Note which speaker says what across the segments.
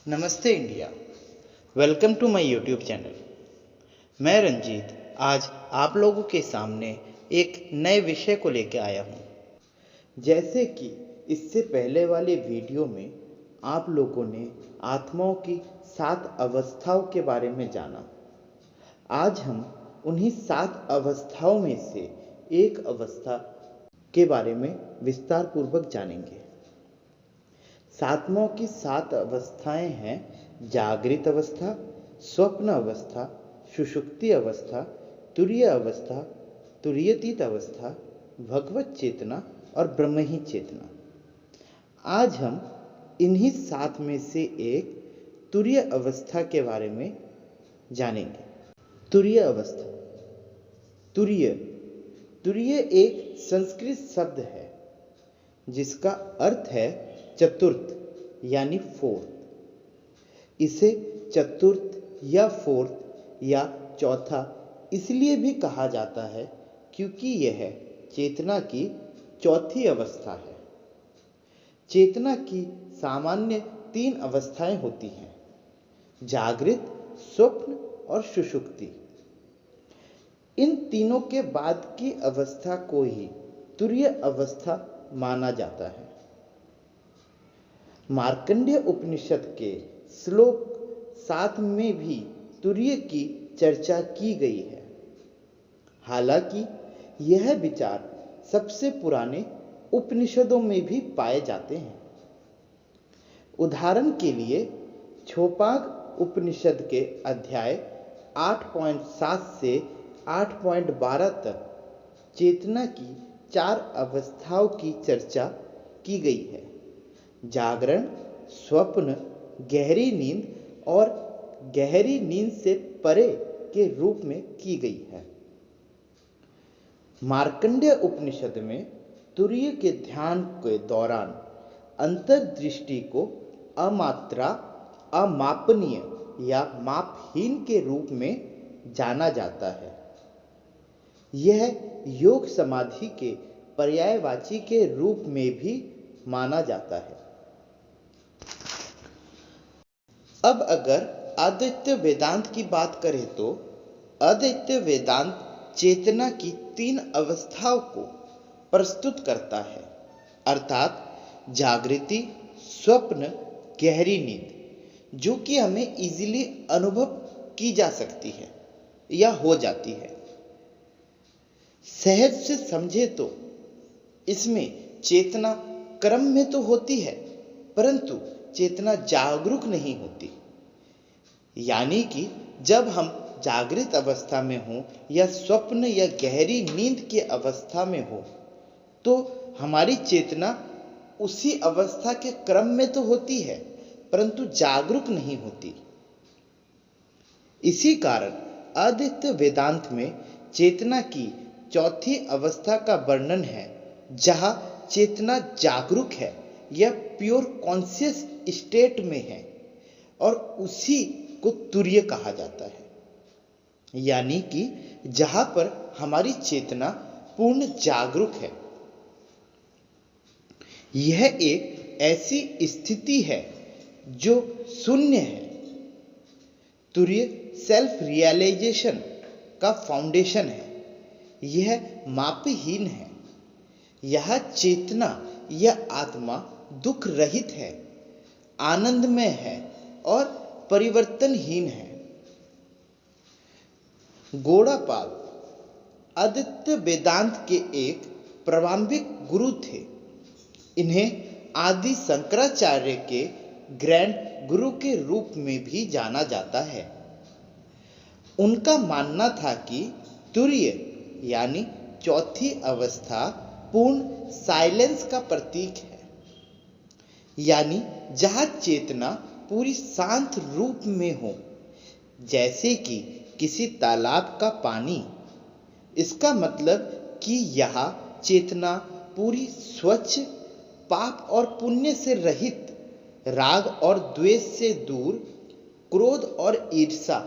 Speaker 1: नमस्ते India. Welcome to my YouTube channel. मैं रंजीत आज आप लोगों के सामने एक नए विषय को लेकर आया हूँ। जैसे कि इससे पहले वाले वीडियो में आप लोगों ने आत्माओं की 7 अवस्थाओं के बारे में जाना। आज हम उन्हीं 7 अवस्थाओं में से एक अवस्था के बारे में विस्तार पूर्वक जानेंगे। आत्माओं की 7 अवस्थाएं हैं: जागृत अवस्था, स्वप्न अवस्था, सुषुप्ति अवस्था, तुरीय अवस्था, तुरीयातीत अवस्था, भगवत चेतना और ब्रह्मी चेतना। आज हम इन्हीं 7 में से एक तुरीय अवस्था के बारे में जानेंगे। तुरीय अवस्था। तुरीय तुरीय एक संस्कृत शब्द है जिसका अर्थ है चतुर्थ यानी फोर्थ। इसे चतुर्थ या फोर्थ या चौथा इसलिए भी कहा जाता है क्योंकि यह चेतना की चौथी अवस्था है। चेतना की सामान्य 3 अवस्थाएं होती हैं: जागृत, स्वप्न और सुषुप्ति। इन तीनों के बाद की अवस्था को ही तुरीय अवस्था माना जाता है। मार्कंडेय उपनिषद के श्लोक 7 में भी तुरीय की चर्चा की गई है। हालांकि यह विचार सबसे पुराने उपनिषदों में भी पाए जाते हैं। उदाहरण के लिए छोपाक उपनिषद के अध्याय 8.7 से 8.12 तक चेतना की 4 अवस्थाओं की चर्चा की गई है: जागरण, स्वप्न, गहरी नींद और गहरी नींद से परे के रूप में की गई है। मार्कंडेय उपनिषद में तुरीय के ध्यान के दौरान अंतर्दृष्टि को अमात्रा, अमापनीय या मापहीन के रूप में जाना जाता है। यह योग समाधि के पर्यायवाची के रूप में भी माना जाता है। अब अगर अद्वैत वेदांत की बात करें तो अद्वैत वेदांत चेतना की 3 अवस्थाओं को प्रस्तुत करता है, अर्थात जागृति, स्वप्न, गहरी नींद, जो कि हमें इजीली अनुभव की जा सकती है या हो जाती है। सहज से समझे तो इसमें चेतना क्रम में तो होती है परंतु चेतना जागरूक नहीं होती। यानी कि जब हम जागृत अवस्था में हो या स्वप्न या गहरी नींद की अवस्था में हो तो हमारी चेतना उसी अवस्था के क्रम में तो होती है परंतु जागरूक नहीं होती। इसी कारण अद्वैत वेदांत में चेतना की चौथी अवस्था का वर्णन है जहां चेतना जागरूक है या प्योर कॉन्शियस स्टेट में है और उसी को तुरीय कहा जाता है। यानी कि जहां पर हमारी चेतना पूर्ण जागरूक है। यह एक ऐसी स्थिति है जो शून्य है। तुरीय सेल्फ रियलाइजेशन का फाउंडेशन है। यह मापहीन है। यह चेतना या आत्मा दुख रहित है, आनंदमय है और परिवर्तनहीन है। गौड़पाद अद्वैत वेदांत के एक प्रारंभिक गुरु थे। इन्हें आदि शंकराचार्य के ग्रैंड गुरु के रूप में भी जाना जाता है। उनका मानना था कि तुरीय यानी चौथी अवस्था पूर्ण साइलेंस का प्रतीक है, यानी जहां चेतना पूरी शांत रूप में हो, जैसे कि किसी तालाब का पानी। इसका मतलब कि यह चेतना पूरी स्वच्छ, पाप और पुण्य से रहित, राग और द्वेष से दूर, क्रोध और ईर्ष्या,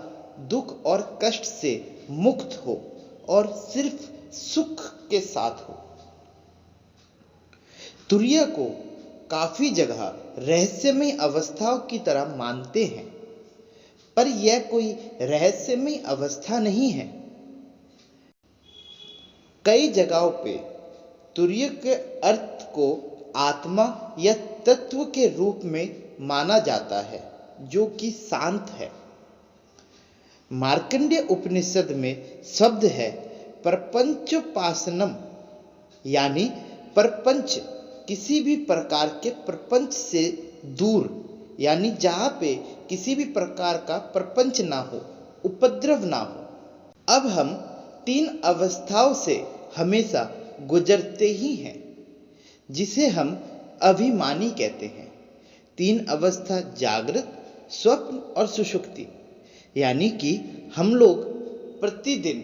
Speaker 1: दुख और कष्ट से मुक्त हो और सिर्फ सुख के साथ हो। तुरीय को काफी जगह रहस्यमय अवस्थाओं की तरह मानते हैं, पर यह कोई रहस्यमय अवस्था नहीं है। कई जगहों पे तुरीय के अर्थ को आत्मा या तत्व के रूप में माना जाता है, जो कि शांत है। मार्कंडेय उपनिषद में शब्द है प्रपंचोपासनम, यानी प्रपंच किसी भी प्रकार के प्रपंच से दूर, यानी जहां पे किसी भी प्रकार का प्रपंच ना हो, उपद्रव ना हो। अब हम 3 अवस्थाओं से हमेशा गुजरते ही हैं, जिसे हम अभिमानी कहते हैं। 3 अवस्था जागृत, स्वप्न और सुषुप्ति, यानी कि हम लोग प्रतिदिन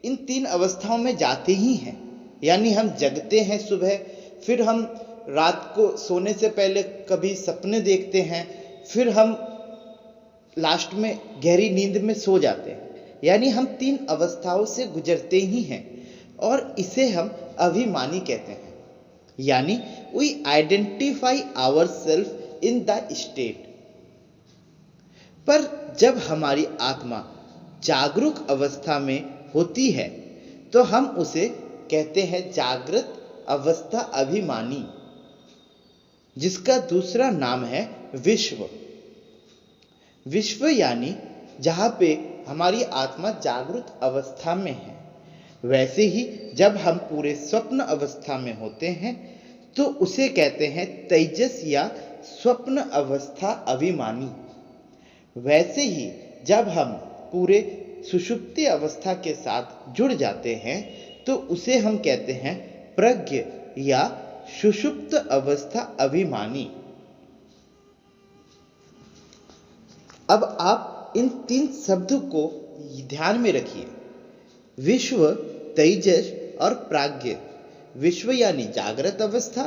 Speaker 1: इन 3 अवस्थाओं में जाते ही हैं। यानी हम जगते हैं सुबह, फिर हम रात को सोने से पहले कभी सपने देखते हैं, फिर हम लास्ट में गहरी नींद में सो जाते हैं। यानी हम 3 अवस्थाओं से गुजरते ही हैं, और इसे हम अभिमानी कहते हैं। यानी we identify ourselves in the state. पर जब हमारी आत्मा जागरूक अवस्था में होती है तो हम उसे कहते हैं जागृत अवस्था अभिमानी, जिसका दूसरा नाम है विश्व। विश्व यानी जहां पे हमारी आत्मा जागृत अवस्था में है। वैसे ही जब हम पूरे स्वप्न अवस्था में होते हैं तो उसे कहते हैं तेजस या स्वप्न अवस्था अभिमानी। वैसे ही जब हम पूरे सुषुप्ति अवस्था के साथ जुड़ जाते हैं तो उसे हम कहते हैं प्रज्ञ या सुषुप्त अवस्था अभिमानी। अब आप इन 3 शब्दों को ध्यान में रखिए, विश्व, तेजस और प्राज्ञ। विश्व यानी जागृत अवस्था,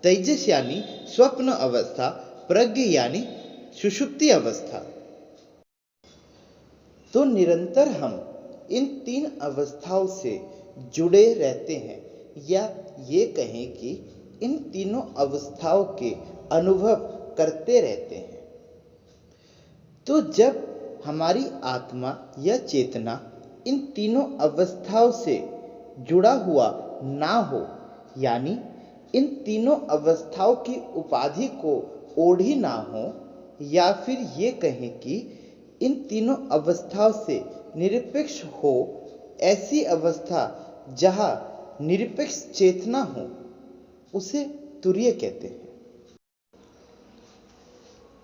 Speaker 1: तेजस यानी स्वप्न अवस्था, प्रज्ञ यानी सुषुप्ति अवस्था। तो निरंतर हम इन 3 अवस्थाओं से जुड़े रहते हैं, या ये कहें कि इन तीनों अवस्थाओं के अनुभव करते रहते हैं। तो जब हमारी आत्मा या चेतना इन तीनों अवस्थाओं से जुड़ा हुआ ना हो, यानी इन तीनों अवस्थाओं की उपाधि को ओढ़ी ना हो, या फिर ये कहें कि इन तीनों अवस्थाओं से निरपेक्ष हो, ऐसी अवस्था जहां निरपेक्ष चेतना हो, उसे तुरीय कहते हैं।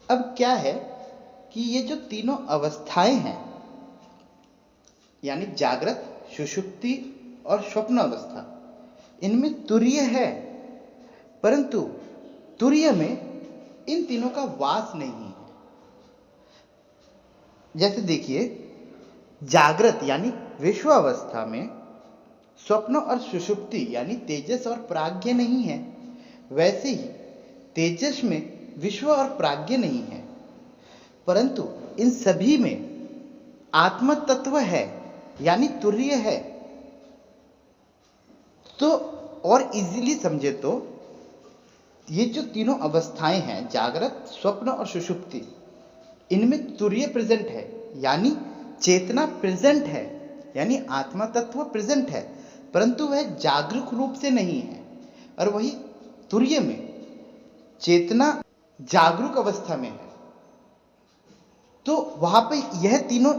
Speaker 1: अब क्या है कि ये जो तीनों अवस्थाएं हैं, यानी जागृत, सुषुप्ति और स्वप्न अवस्था, इनमें तुरीय है, परंतु तुरीय में इन तीनों का वास नहीं है। जैसे देखिए, जागृत यानी विश्व अवस्था में स्वप्न और सुषुप्ति यानी तेजस और प्राज्ञ नहीं है। वैसे ही तेजस में विश्व और प्राज्ञ नहीं है, परंतु इन सभी में आत्म तत्व है, यानी तुरीय है। तो और इजीली समझे तो ये जो तीनों अवस्थाएं हैं, जागृत, स्वप्न और सुषुप्ति, इनमें तुरीय प्रेजेंट है, यानी चेतना प्रेजेंट है, यानी आत्मा तत्व प्रेजेंट है, परंतु वह जागरूक रूप से नहीं है। और वही तुरीय में चेतना जागरूक अवस्था में है, तो वहां पे यह तीनों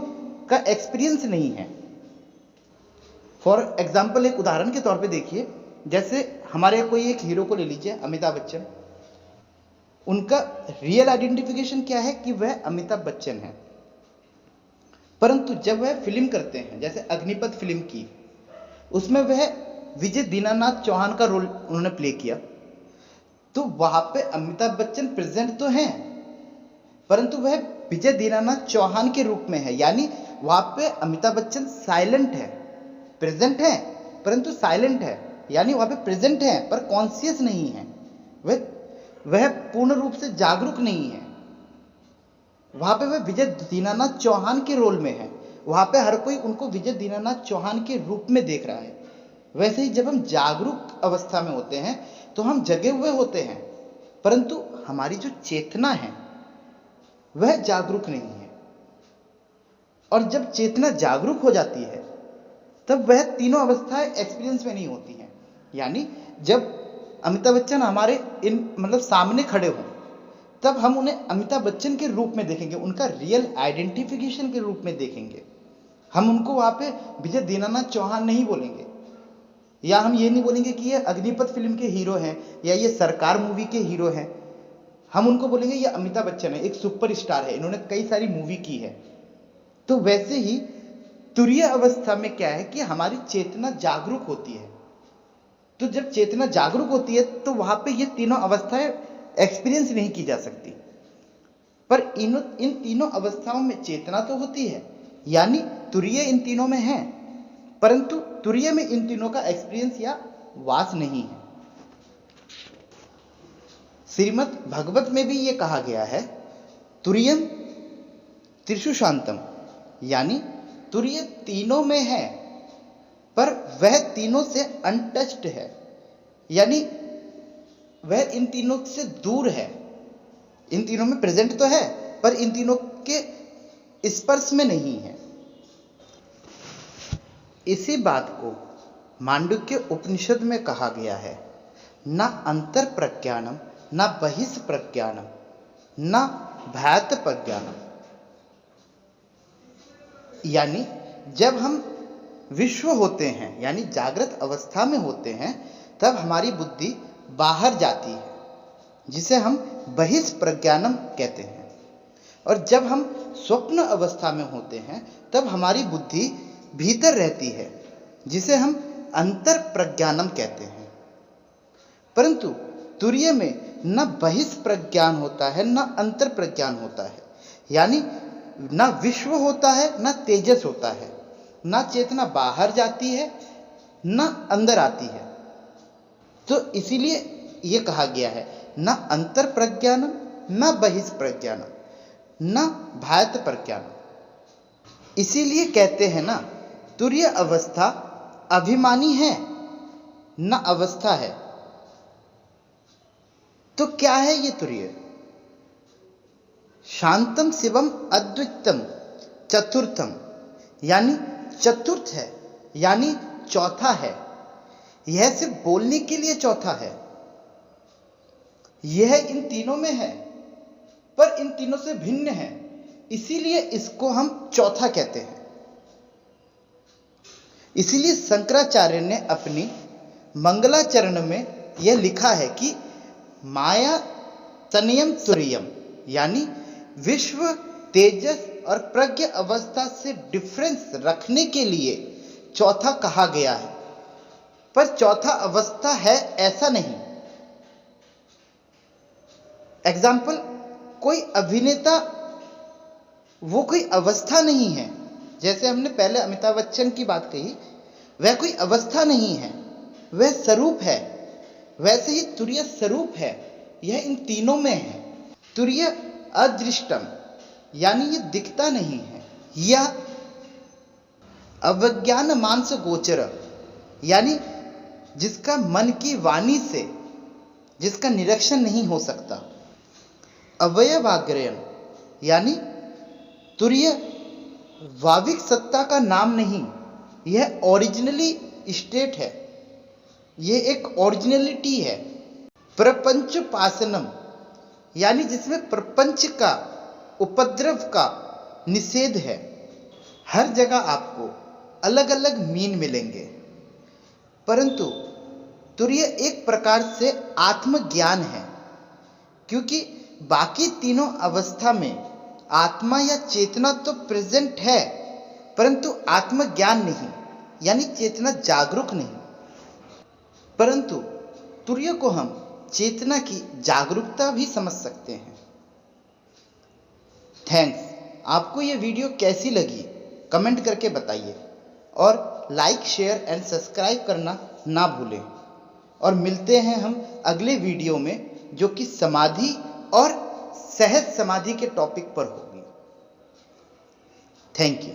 Speaker 1: का एक्सपीरियंस नहीं है। फॉर एग्जाम्पल, एक उदाहरण के तौर पे देखिए, जैसे हमारे कोई एक हीरो को ले लीजिए, अमिताभ बच्चन। उनका रियल आइडेंटिफिकेशन क्या है कि वह अमिताभ बच्चन है, परंतु जब वह फिल्म करते हैं, जैसे अग्निपथ फिल्म की, उसमें वह विजय दीनानाथ चौहान का रोल उन्होंने प्ले किया, तो वहां पे अमिताभ बच्चन प्रेजेंट तो हैं, परंतु वह विजय दीनानाथ चौहान के रूप में है। यानी वहां पे अमिताभ बच्चन साइलेंट है, प्रेजेंट है परंतु साइलेंट है, यानी वहां पे प्रेजेंट है पर कॉन्शियस नहीं है, वह पूर्ण रूप से जागरूक नहीं है। वहां पे वह विजय दीनानाथ चौहान के रोल में है, वहां पे हर कोई उनको विजय दीनानाथ चौहान के रूप में देख रहा है। वैसे ही जब हम जागरूक अवस्था में होते हैं तो हम जगे हुए होते हैं, परंतु हमारी जो चेतना है वह जागरूक नहीं है। और जब चेतना जागरूक हो जाती है तब वह तीनों अवस्थाएं एक्सपीरियंस में नहीं होती हैं। यानी जब अमिताभ बच्चन हमारे सामने खड़े हों तब हम उन्हें अमिताभ बच्चन के रूप में देखेंगे, उनका रियल आइडेंटिफिकेशन के रूप में देखेंगे। हम उनको वहां पे विजय दीनानाथ चौहान नहीं बोलेंगे, या हम ये नहीं बोलेंगे कि ये अग्निपथ फिल्म के हीरो हैं या ये सरकार मूवी के हीरो हैं। हम उनको बोलेंगे ये अमिताभ बच्चन है, एक सुपरस्टार है, इन्होंने कई सारी मूवी की है। तो वैसे ही तुरीय अवस्था में क्या है कि हमारी चेतना जागरूक होती है। तो जब चेतना जागरूक होती है तो वहां पे ये तीनों अवस्थाएं एक्सपीरियंस नहीं की जा सकती। पर इन तीनों अवस्थाओं में चेतना तो होती है, यानी तुरीय इन तीनों में है, परंतु तुरीय में इन तीनों का एक्सपीरियंस या वास नहीं है। श्रीमद् भगवत में भी ये कहा गया है, तुरीयम त्रिषु शांतम, यानी तुरीय तीनों में है पर वह तीनों से अनटच्ड है, यानी वह इन तीनों से दूर है। इन तीनों में प्रेजेंट तो है पर इन तीनों के स्पर्श में नहीं है। इसी बात को मांडुक्य उपनिषद में कहा गया है, न अंतर प्रज्ञानम न बहिष प्रज्ञानम न भ्यात प्रज्ञानम। यानी जब हम विश्व होते हैं, यानी जागृत अवस्था में होते हैं, तब हमारी बुद्धि बाहर जाती है, जिसे हम बहिष प्रज्ञानम कहते हैं। और जब हम स्वप्न अवस्था में होते हैं तब हमारी बुद्धि भीतर रहती है, जिसे हम अंतर प्रज्ञानम कहते हैं। परंतु तुरीय में न बहिष प्रज्ञान होता है न अंतर प्रज्ञान होता है, यानी न विश्व होता है न तेजस होता है, न चेतना बाहर जाती है न अंदर आती है। तो इसीलिए यह कहा गया है, न अंतर प्रज्ञानम न बहिष प्रज्ञानम न भ्यात प्रज्ञानम। इसीलिए कहते हैं ना, तुरीय अवस्था अभिमानी है न अवस्था है। तो क्या है ये तुरीय? शांतम शिवम अद्वितम चतुर्थम, यानी चतुर्थ है, यानी चौथा है। यह सिर्फ बोलने के लिए चौथा है। यह इन तीनों में है पर इन तीनों से भिन्न है, इसीलिए इसको हम चौथा कहते हैं। इसीलिए शंकराचार्य ने अपनी मंगलाचरण में यह लिखा है कि माया तनयम तुरीयम, यानी विश्व, तेजस और प्रज्ञ अवस्था से डिफरेंस रखने के लिए चौथा कहा गया है, पर चौथा अवस्था है ऐसा नहीं। एग्जाम्पल, कोई अभिनेता वो कोई अवस्था नहीं है। जैसे हमने पहले अमिताभ बच्चन की बात कही, वह कोई अवस्था नहीं है, वह स्वरूप है। वैसे ही तुरीय स्वरूप है, यह इन तीनों में है। तुरीय अदृष्टम, यानी ये दिखता नहीं है, या अवज्ञान मानस गोचर, यानी जिसका मन की वाणी से जिसका निरीक्षण नहीं हो सकता। अवयवाग्रयण, यानी तुरीय वाविक सत्ता का नाम नहीं, यह ओरिजिनली स्टेट है, यह एक ओरिजिनलिटी है। प्रपंच पासनम, यानी जिसमें प्रपंच का, उपद्रव का निषेध है। हर जगह आपको अलग अलग मीन मिलेंगे, परंतु तुरीय एक प्रकार से आत्मज्ञान है, क्योंकि बाकी तीनों अवस्था में आत्मा या चेतना तो प्रेजेंट है, परंतु आत्मज्ञान नहीं, यानी चेतना जागरूक नहीं। परंतु तुरीय को हम चेतना की जागरूकता भी समझ सकते हैं। थैंक्स। आपको यह वीडियो कैसी लगी कमेंट करके बताइए, और लाइक, शेयर एंड सब्सक्राइब करना ना भूलें। और मिलते हैं हम अगले वीडियो में, जो कि समाधि और सहज समाधि के टॉपिक पर होगी। Thank you.